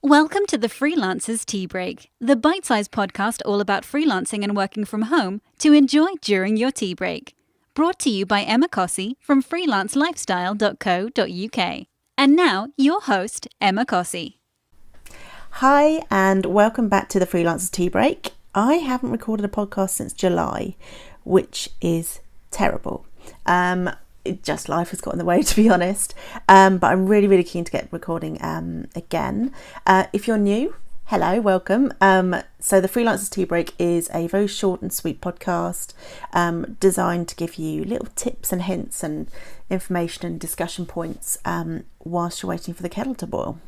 Welcome to the Freelancers Tea Break, the bite-sized podcast all about freelancing and working from home to enjoy during your tea break. Brought to you by Emma Cossey from freelancelifestyle.co.uk. And now, your host, Emma Cossey. Hi, and welcome back to the Freelancers Tea Break. I haven't recorded a podcast since July, which is terrible. Life has got in the way, to be honest, but I'm really keen to get recording again. If you're new, hello, welcome. So the Freelancers Tea Break is a very short and sweet podcast designed to give you little tips and hints and information and discussion points whilst you're waiting for the kettle to boil.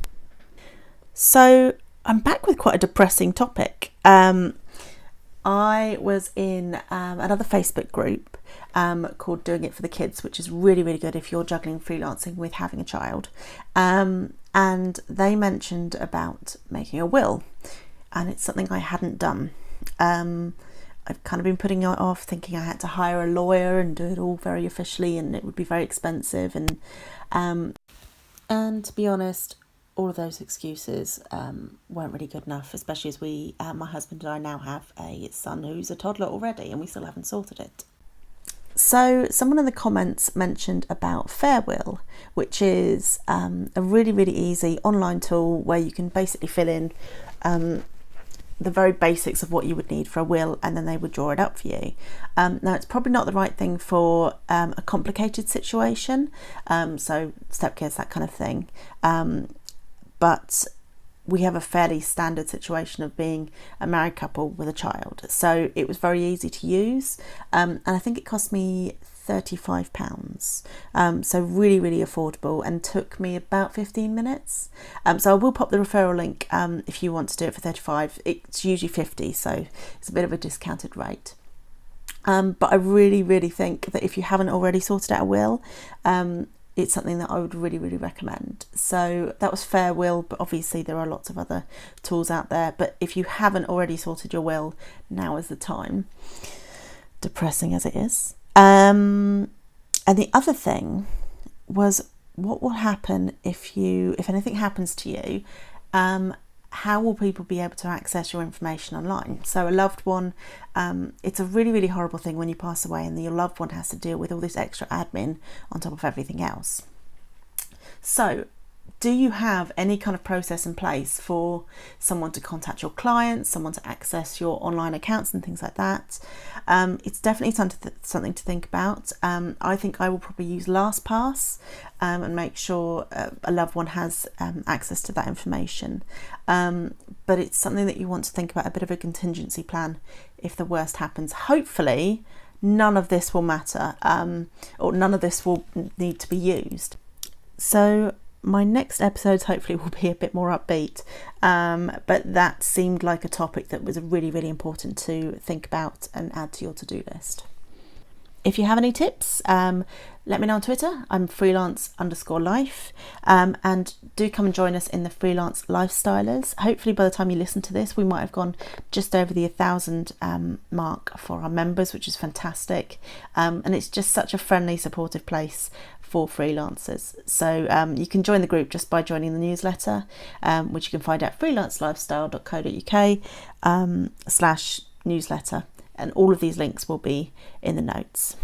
So I'm back with quite a depressing topic. I was in another Facebook group called Doing It for the Kids, which is really good if you're juggling freelancing with having a child. And they mentioned about making a will, and it's something I hadn't done. I've kind of been putting it off, thinking I had to hire a lawyer and do it all very officially, and it would be very expensive. And to be honest, all of those excuses weren't really good enough, especially as my husband and I now have a son who's a toddler already, and we still haven't sorted it. So someone in the comments mentioned about Farewell, which is a really easy online tool where you can basically fill in the very basics of what you would need for a will, and then they would draw it up for you. Now, it's probably not the right thing for a complicated situation, so stepkids, that kind of thing. But we have a fairly standard situation of being a married couple with a child. So it was very easy to use. And I think it cost me £35. So really affordable, and took me about 15 minutes. So I will pop the referral link if you want to do it for 35. It's usually 50, so it's a bit of a discounted rate. But I really think that if you haven't already sorted out a will, it's something that I would really recommend. So that was Farewell, but obviously there are lots of other tools out there. But if you haven't already sorted your will, now is the time. Depressing as it is. And the other thing was, what will happen if anything happens to you? How will people be able to access your information online? So a loved one, it's a really horrible thing when you pass away and your loved one has to deal with all this extra admin on top of everything else. So do you have any kind of process in place for someone to contact your clients, someone to access your online accounts and things like that? It's definitely something to think about. I think I will probably use LastPass and make sure a loved one has access to that information. But it's something that you want to think about, a bit of a contingency plan if the worst happens. Hopefully none of this will matter, or none of this will need to be used. So my next episodes hopefully will be a bit more upbeat, but that seemed like a topic that was really important to think about and add to your to-do list. If you have any tips, let me know on Twitter. I'm freelance_life, and do come and join us in the Freelance Lifestylers. Hopefully by the time you listen to this, we might have gone just over the 1,000 mark for our members, which is fantastic. And it's just such a friendly, supportive place for freelancers. So you can join the group just by joining the newsletter, which you can find at freelancelifestyle.co.uk /newsletter. And all of these links will be in the notes.